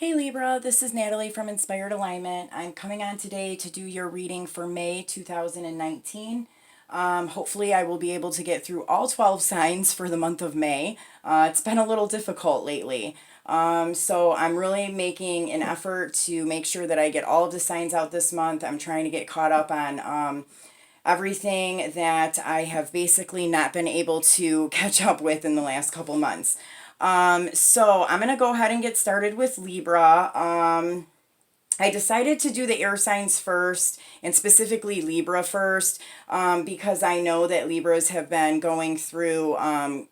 Hey Libra, this is Natalie from Inspired Alignment. I'm coming on today to do your reading for May 2019. Hopefully I will be able to get through all 12 signs for the month of May. It's been a little difficult lately. So I'm really making an effort to make sure that I get all of the signs out this month. I'm trying to get caught up on everything that I have basically not been able to catch up with in the last couple months. So I'm going to go ahead and get started with Libra. I decided to do the air signs first, and specifically Libra first, because I know that Libras have been going through a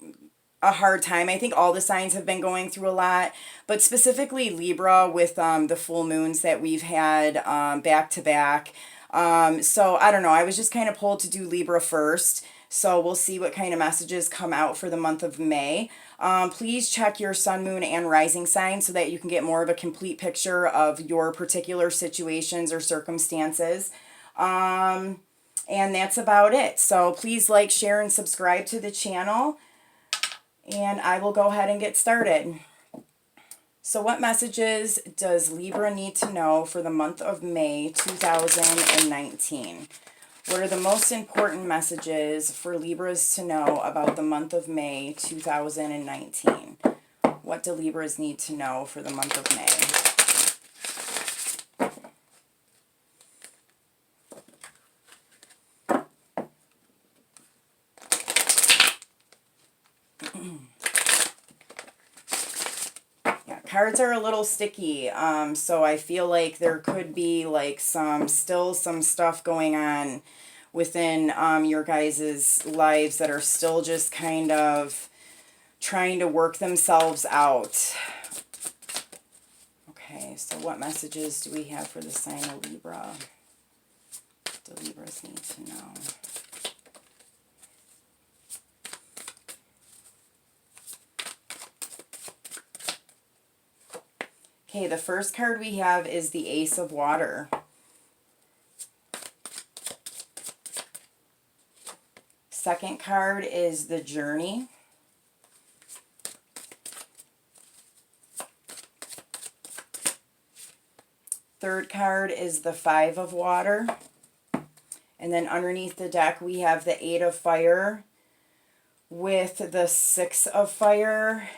hard time. I think all the signs have been going through a lot, but specifically Libra with the full moons that we've had back to back. So I don't know. I was just kind of pulled to do Libra first. So we'll see what kind of messages come out for the month of May. Please check your sun, moon, and rising sign so that you can get more of a complete picture of your particular situations or circumstances. And that's about it. So please like, share, and subscribe to the channel. And I will go ahead and get started. So what messages does Libra need to know for the month of May 2019? What are the most important messages for Libras to know about the month of May 2019? What do Libras need to know for the month of May? Cards are a little sticky, so I feel like there could be like still some stuff going on within your guys' lives that are still just kind of trying to work themselves out. Okay, so what messages do we have for the sign of Libra? What do Libras need to know? Okay, the first card we have is the Ace of Water. Second card is the Journey. Third card is the Five of Water. And then underneath the deck we have the Eight of Fire with the Six of Fire.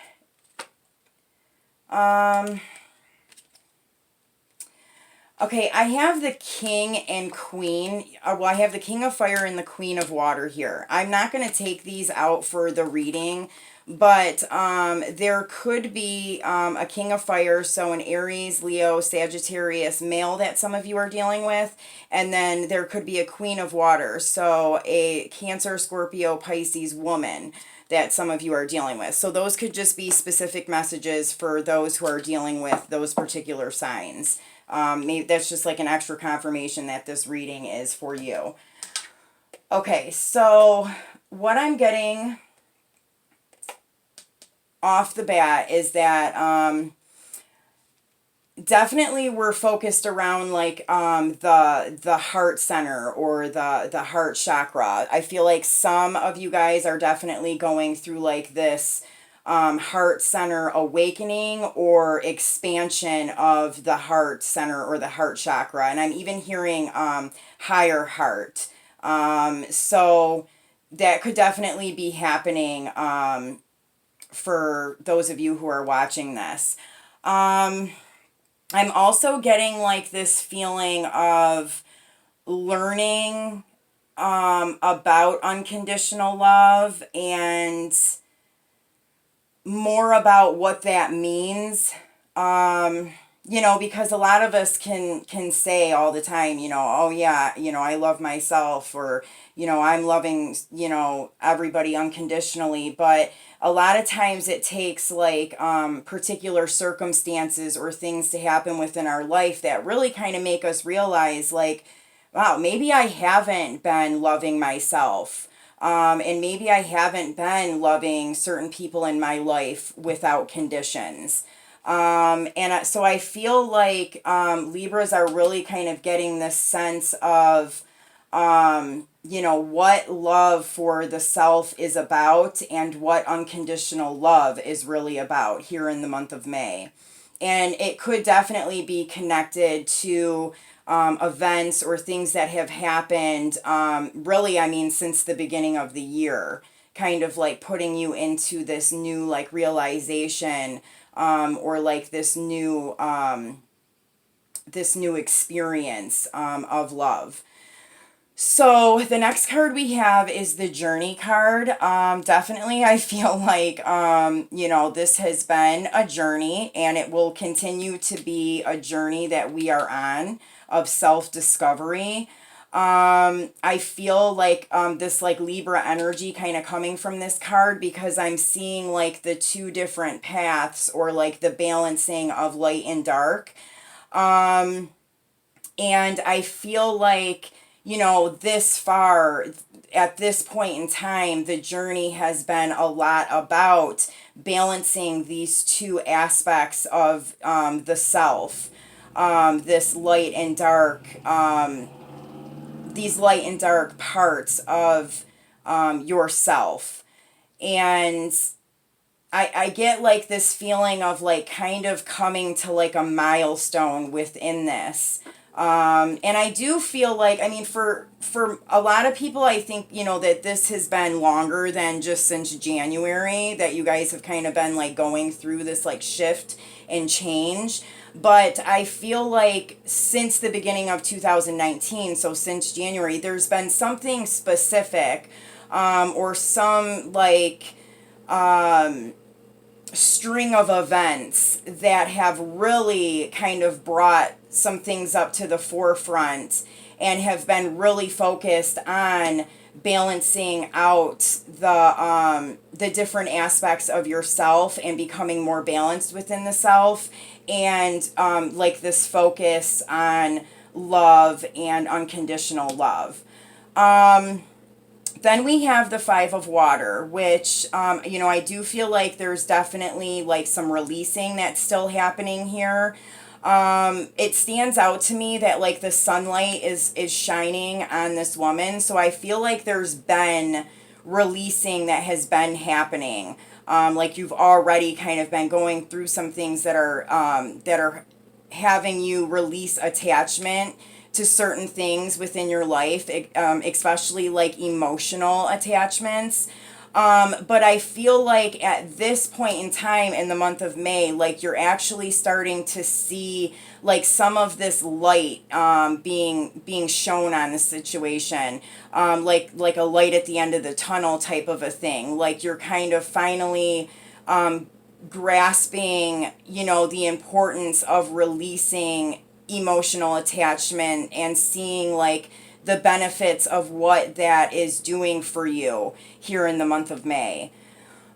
Okay, I have the King and Queen. Well, I have the King of Fire and the Queen of Water here. I'm not going to take these out for the reading, but there could be a King of Fire, so an Aries, Leo, Sagittarius male that some of you are dealing with, and then there could be a Queen of Water, so a Cancer, Scorpio, Pisces woman that some of you are dealing with. So those could just be specific messages for those who are dealing with those particular signs. Maybe that's just like an extra confirmation that this reading is for you. Okay, so what I'm getting off the bat is that definitely we're focused around like the heart center or the heart chakra. I feel like some of you guys are definitely going through like this heart center awakening or expansion of the heart center or the heart chakra. And I'm even hearing higher heart. So that could definitely be happening for those of you who are watching this. I'm also getting like this feeling of learning about unconditional love and more about what that means. You know, because a lot of us can say all the time, you know, oh yeah, you know, I love myself, or, you know, I'm loving, you know, everybody unconditionally. But a lot of times it takes like particular circumstances or things to happen within our life that really kind of make us realize like, wow, maybe I haven't been loving myself. And maybe I haven't been loving certain people in my life without conditions. So I feel like Libras are really kind of getting this sense of, you know, what love for the self is about and what unconditional love is really about here in the month of May. And it could definitely be connected to events or things that have happened, really, I mean, since the beginning of the year, kind of like putting you into this new like realization, or like this new experience of love. So the next card we have is the Journey card. Definitely, I feel like, you know, this has been a journey and it will continue to be a journey that we are on of self-discovery. I feel like this like Libra energy kind of coming from this card, because I'm seeing like the two different paths, or like the balancing of light and dark. And I feel like, you know, this far, at this point in time, the journey has been a lot about balancing these two aspects of the self, this light and dark, these light and dark parts of yourself. And I get like this feeling of like kind of coming to like a milestone within this. And I do feel like, I mean, for a lot of people, I think, you know, that this has been longer than just since January, that you guys have kind of been like going through this like shift and change. But I feel like since the beginning of 2019, so since January, there's been something specific, or some like string of events that have really kind of brought some things up to the forefront and have been really focused on balancing out the different aspects of yourself and becoming more balanced within the self, and like this focus on love and unconditional love. Then we have the Five of Water, which, you know, I do feel like there's definitely like some releasing that's still happening here. It stands out to me that like the sunlight is shining on this woman, so I feel like there's been releasing that has been happening. Like you've already kind of been going through some things that are having you release attachment to certain things within your life, especially like emotional attachments. But I feel like at this point in time in the month of May, like you're actually starting to see like some of this light being shown on the situation, like a light at the end of the tunnel type of a thing. Like you're kind of finally grasping, you know, the importance of releasing emotional attachment and seeing like the benefits of what that is doing for you here in the month of May.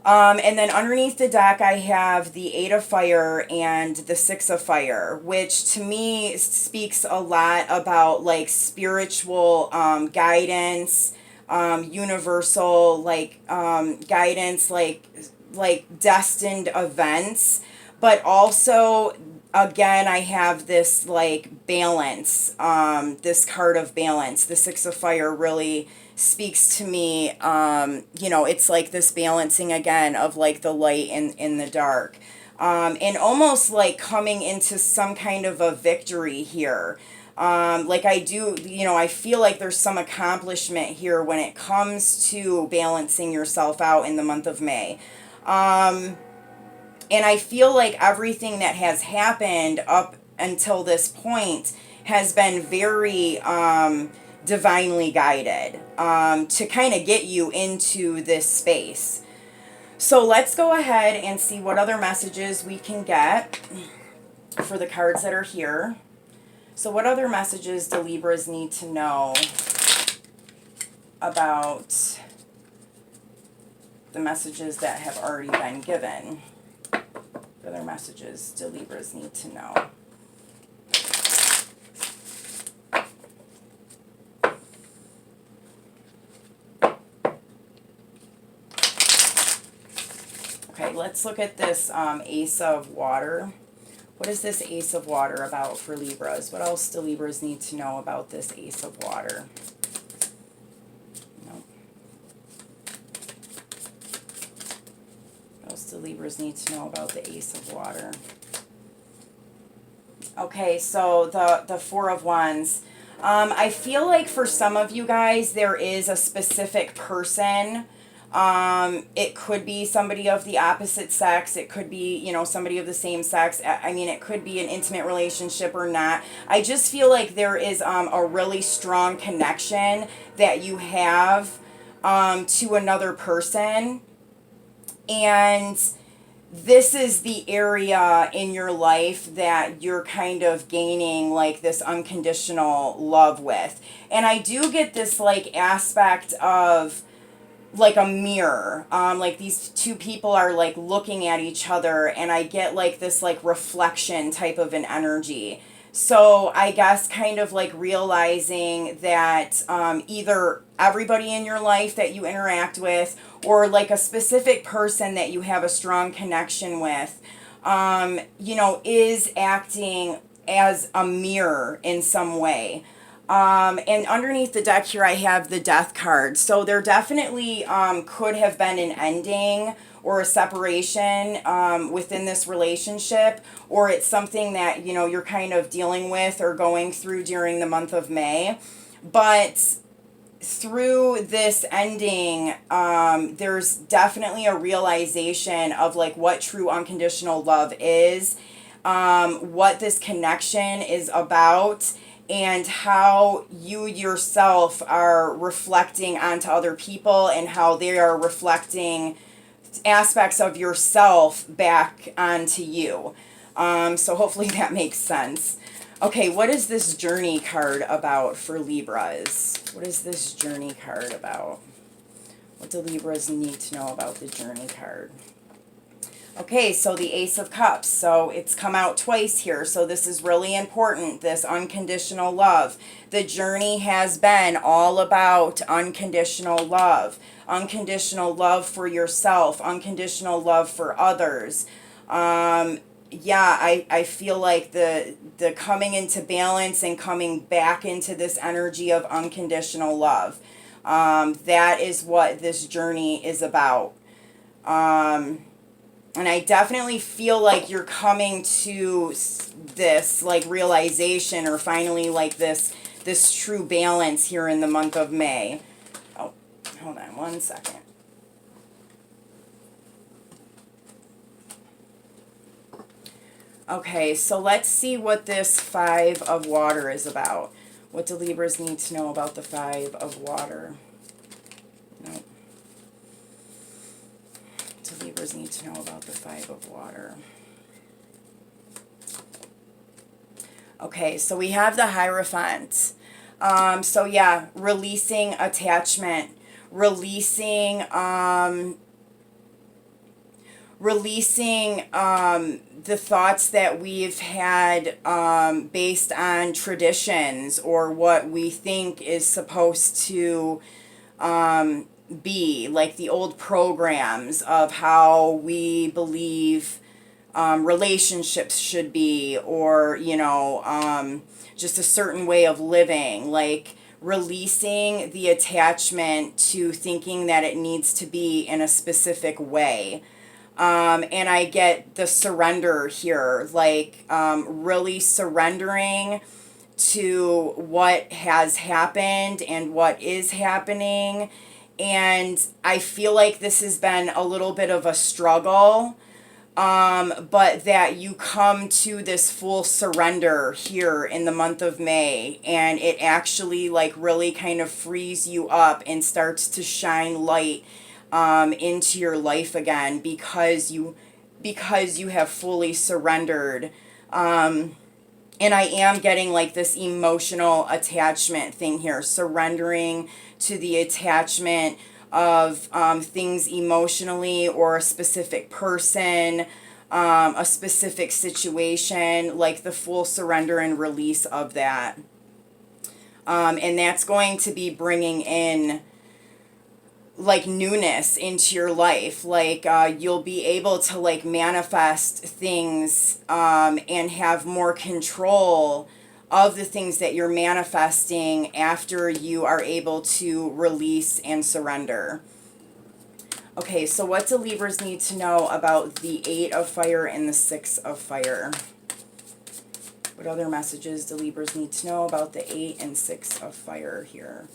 And then underneath the deck, I have the Eight of Fire and the Six of Fire, which to me speaks a lot about like spiritual guidance, universal guidance, like destined events, but also again, I have this like balance, this card of balance. The Six of Fire really speaks to me. You know, it's like this balancing again of like the light and in the dark, and almost like coming into some kind of a victory here. Like I do, you know, I feel like there's some accomplishment here when it comes to balancing yourself out in the month of May. And I feel like everything that has happened up until this point has been very divinely guided, to kind of get you into this space. So let's go ahead and see what other messages we can get for the cards that are here. So what other messages do Libras need to know about the messages that have already been given? What other messages do Libras need to know? Okay, let's look at this Ace of Water. What is this Ace of Water about for Libras? What else do Libras need to know about this Ace of Water? Nope. What else do Libras need to know about the Ace of Water? Okay, so the Four of Wands. I feel like for some of you guys, there is a specific person. It could be somebody of the opposite sex. It could be, you know, somebody of the same sex. I mean, it could be an intimate relationship or not. I just feel like there is a really strong connection that you have to another person. And this is the area in your life that you're kind of gaining like this unconditional love with. And I do get this like aspect of like a mirror. Like these two people are like looking at each other, and I get like this like reflection type of an energy. So I guess kind of like realizing that either everybody in your life that you interact with, or like a specific person that you have a strong connection with, you know, is acting as a mirror in some way. And underneath the deck here, I have the Death card. So there definitely could have been an ending or a separation within this relationship, or it's something that, you know, you're kind of dealing with or going through during the month of May. But through this ending, there's definitely a realization of like what true unconditional love is, what this connection is about, and how you yourself are reflecting onto other people and how they are reflecting aspects of yourself back onto you. So hopefully that makes sense. Okay, what is this Journey card about for Libras? What is this Journey card about? What do Libras need to know about the Journey card? Okay, so the Ace of Cups. So it's come out twice here. So this is really important, this unconditional love. The journey has been all about unconditional love. Unconditional love for yourself. Unconditional love for others. Yeah, I feel like the coming into balance and coming back into this energy of unconditional love. That is what this journey is about. And I definitely feel like you're coming to this like realization, or finally like this true balance here in the month of May. Oh, hold on one second. Okay, so let's see what this Five of Water is about. What do Libras need to know about the Five of Water? Nope. What do Libras need to know about the Five of Water? Okay, so we have the Hierophant. So yeah, releasing attachment, releasing the thoughts that we've had based on traditions or what we think is supposed to be, like the old programs of how we believe relationships should be, or, you know, just a certain way of living, like releasing the attachment to thinking that it needs to be in a specific way. And I get the surrender here, like really surrendering to what has happened and what is happening. And I feel like this has been a little bit of a struggle, but that you come to this full surrender here in the month of May, and it actually like really kind of frees you up and starts to shine light into your life again, because you have fully surrendered. And I am getting like this emotional attachment thing here, surrendering to the attachment of things emotionally, or a specific person, a specific situation, like the full surrender and release of that. And that's going to be bringing in like newness into your life. Like you'll be able to like manifest things and have more control of the things that you're manifesting after you are able to release and surrender. Okay, so what do Libras need to know about the Eight of Fire and the Six of Fire? What other messages do Libras need to know about the 8 and 6 of fire here?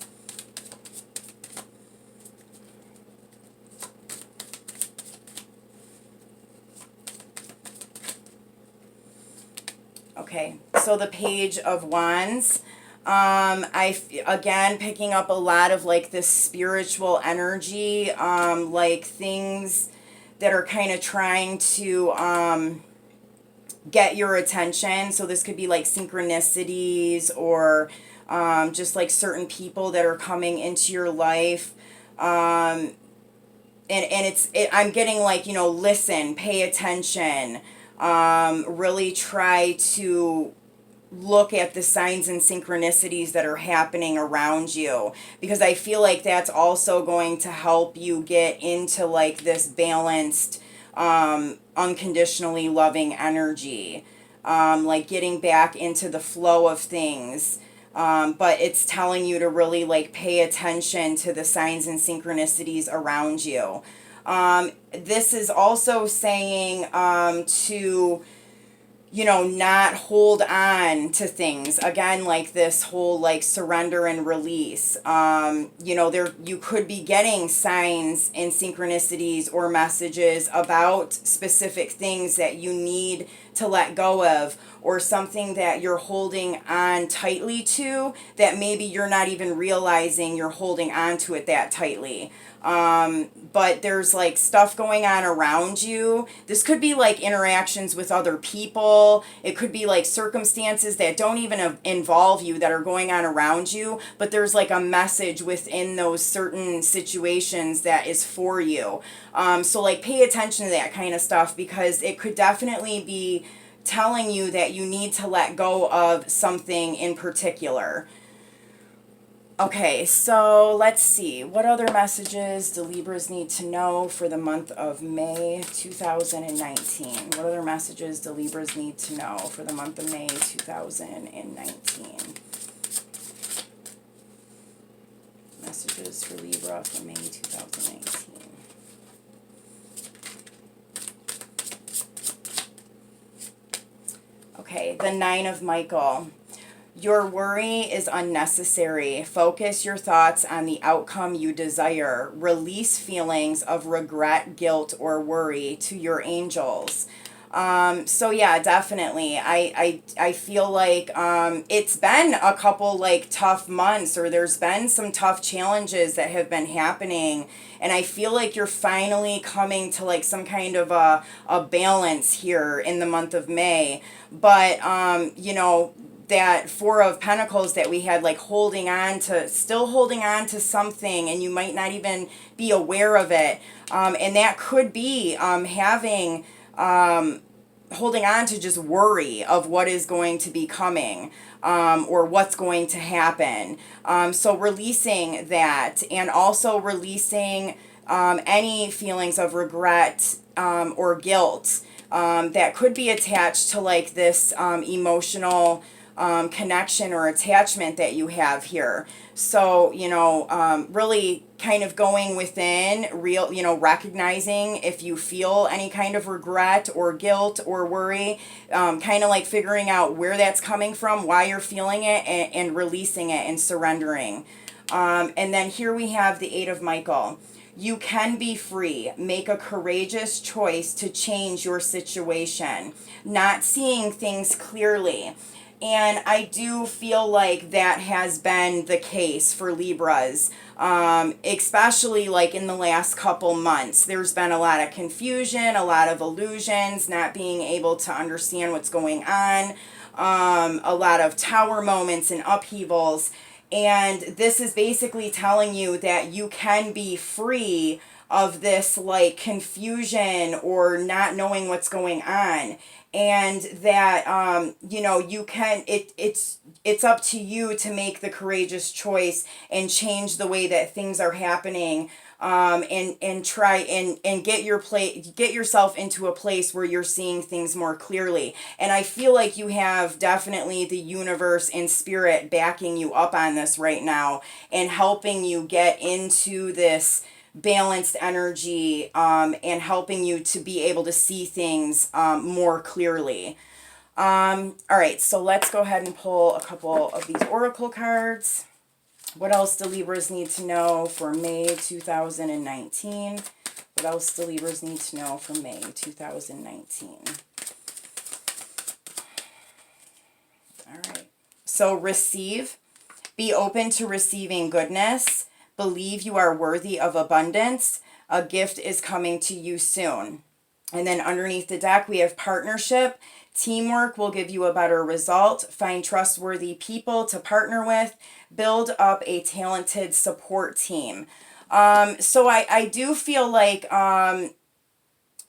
Okay, so the Page of Wands. Again, picking up a lot of like this spiritual energy, like things that are kind of trying to get your attention. So this could be like synchronicities or just like certain people that are coming into your life. And I'm getting like, you know, listen, pay attention, really try to look at the signs and synchronicities that are happening around you, because I feel like that's also going to help you get into like this balanced, unconditionally loving energy, like getting back into the flow of things. But it's telling you to really like pay attention to the signs and synchronicities around you. This is also saying to, you know, not hold on to things. Again, like this whole like surrender and release. You know, you could be getting signs and synchronicities or messages about specific things that you need to let go of, or something that you're holding on tightly to that maybe you're not even realizing you're holding on to it that tightly. But there's like stuff going on around you. This could be like interactions with other people. It could be like circumstances that don't even involve you that are going on around you, but there's like a message within those certain situations that is for you. So like pay attention to that kind of stuff, because it could definitely be telling you that you need to let go of something in particular. Okay, so let's see. What other messages do Libras need to know for the month of May 2019? What other messages do Libras need to know for the month of May 2019? Messages for Libra for May 2019. Okay, the Nine of Michael. Your worry is unnecessary. Focus your thoughts on the outcome you desire. Release feelings of regret, guilt, or worry to your angels. So yeah, definitely. I feel like it's been a couple like tough months, or there's been some tough challenges that have been happening, and I feel like you're finally coming to like some kind of a balance here in the month of May. But you know, that Four of Pentacles that we had, like still holding on to something, and you might not even be aware of it. And that could be holding on to just worry of what is going to be coming, or what's going to happen. So releasing that, and also releasing any feelings of regret or guilt that could be attached to like this emotional connection or attachment that you have here. So, you know, really kind of going within, recognizing if you feel any kind of regret or guilt or worry, kind of like figuring out where that's coming from, why you're feeling it, and releasing it and surrendering. And then here we have the Eight of Michael. You can be free. Make a courageous choice to change your situation. Not seeing things clearly. And I do feel like that has been the case for Libras, especially like in the last couple months. There's been a lot of confusion, a lot of illusions, not being able to understand what's going on, a lot of tower moments and upheavals. And this is basically telling you that you can be free of this like confusion or not knowing what's going on, and that you know, you can, it's up to you to make the courageous choice and change the way that things are happening, and try and get yourself into a place where you're seeing things more clearly. And I feel like you have definitely the universe and spirit backing you up on this right now, and helping you get into this balanced energy, and helping you to be able to see things more clearly. All right, so let's go ahead and pull a couple of these oracle cards. What else do Libras need to know for May 2019? What else do Libras need to know for May 2019? All right. So receive. Be open to receiving goodness. Believe you are worthy of abundance. A gift is coming to you soon. And then underneath the deck, we have partnership. Teamwork will give you a better result. Find trustworthy people to partner with. Build up a talented support team. So I do feel like,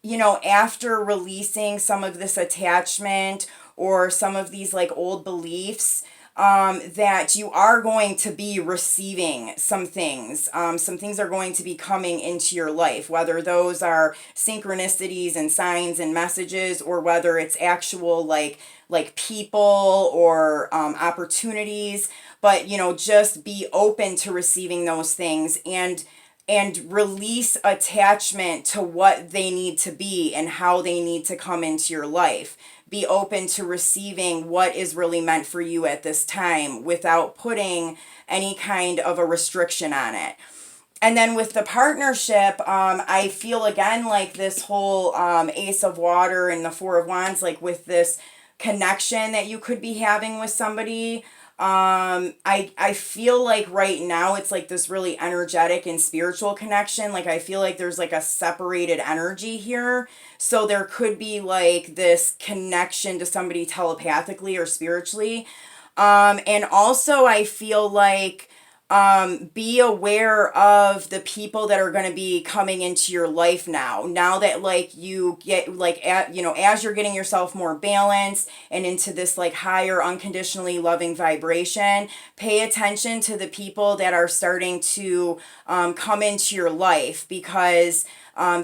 you know, after releasing some of this attachment or some of these like old beliefs, that you are going to be receiving some things. Some things are going to be coming into your life, whether those are synchronicities and signs and messages, or whether it's actual like people or opportunities. But, you know, just be open to receiving those things and release attachment to what they need to be and how they need to come into your life. Be open to receiving what is really meant for you at this time without putting any kind of a restriction on it. And then with the partnership, I feel again like this whole Ace of Water and the Four of Wands, like with this connection that you could be having with somebody. I feel like right now it's like this really energetic and spiritual connection. Like I feel like there's like a separated energy here. So there could be like this connection to somebody telepathically or spiritually. And also I feel like be aware of the people that are going to be coming into your life now that like you get like at, you know, as you're getting yourself more balanced and into this like higher unconditionally loving vibration, pay attention to the people that are starting to come into your life, because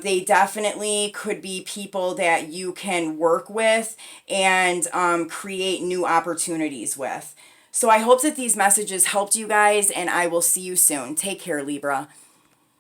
they definitely could be people that you can work with and create new opportunities with. So I hope that these messages helped you guys, and I will see you soon. Take care, Libra.